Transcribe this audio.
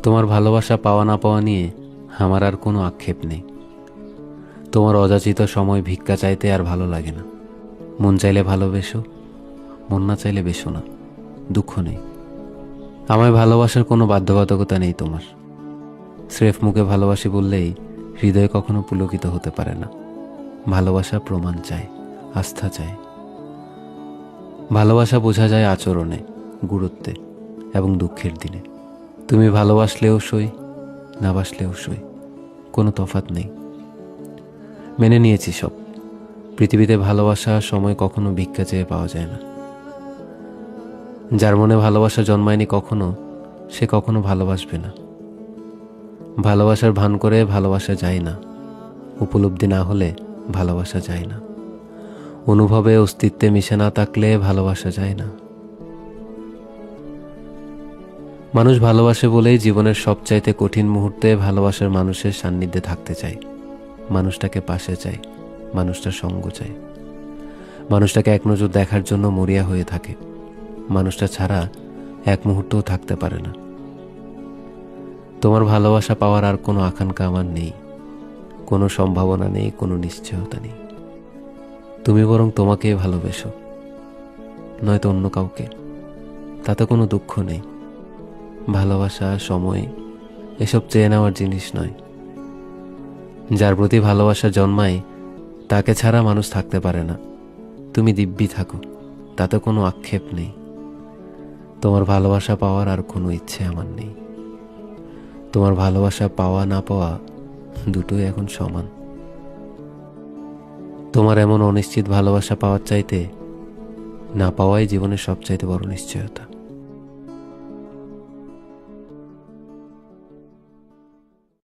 তোমার ভালোবাসা পাওয়া না পাওয়া নিয়ে আমার আর কোনো আক্ষেপ নেই। তোমার অযাচিত সময় ভিক্ষা চাইতে আর ভালো লাগে না। মন চাইলে ভালোবেসো, মন না চাইলে বেসো না, দুঃখ নেই। আমায় ভালোবাসার কোনো বাধ্যবাধকতা নেই তোমার। স্রেফ মুখে ভালোবাসি বললেই হৃদয় কখনো পুলকিত হতে পারে না। ভালোবাসা প্রমাণ চায়, আস্থা চায়। ভালোবাসা বোঝা যায় আচরণে, গুরুত্বে এবং দুঃখের দিনে। তুমি ভালোবাসলেও সই, না বাসলেও সই, কোনো তফাৎ নেই। মেনে নিয়েছি সব। পৃথিবীতে ভালোবাসা সময় কখনো ভিক্ষা চেয়ে পাওয়া যায় না। যার মনে ভালোবাসা জন্মায়নি কখনো, সে কখনো ভালোবাসবে না। ভালোবাসার ভান করে ভালোবাসা যায় না। উপলব্ধি না হলে ভালোবাসা যায় না। অনুভবে অস্তিত্বে মিশে না থাকলে ভালোবাসা যায় না। মানুষ ভালোবাসে বলেই জীবনের সবচাইতে কঠিন মুহূর্তে ভালোবাসার মানুষের সান্নিধ্যে থাকতে চায়। মানুষটাকে পাশে চায়, মানুষটার সঙ্গ চায়, মানুষটাকে এক নজর দেখার জন্য মরিয়া হয়ে থাকে। মানুষটা ছাড়া এক মুহূর্তও থাকতে পারে না। তোমার ভালোবাসা পাওয়ার আর কোনো আকাঙ্ক্ষা আমার নেই, কোনো সম্ভাবনা নেই, কোনো নিশ্চয়তা নেই। তুমি বরং তোমাকেই ভালোবেসো, নয়তো অন্য কাউকে, তাতে কোনো দুঃখ নেই। ভালোবাসা, সময় এসব চেয়ে নেওয়ার জিনিস নয়। যার প্রতি ভালোবাসা জন্মায় তাকে ছাড়া মানুষ থাকতে পারে না। তুমি দিব্যি থাকো, তাতে কোনো আক্ষেপ নেই। তোমার ভালোবাসা পাওয়ার আর কোনো ইচ্ছে আমার নেই। তোমার ভালোবাসা পাওয়া না পাওয়া দুটোই এখন সমান। তোমার এমন অনিশ্চিত ভালোবাসা পাওয়ার চাইতে না পাওয়াই জীবনের সবচাইতে বড় নিশ্চয়তা।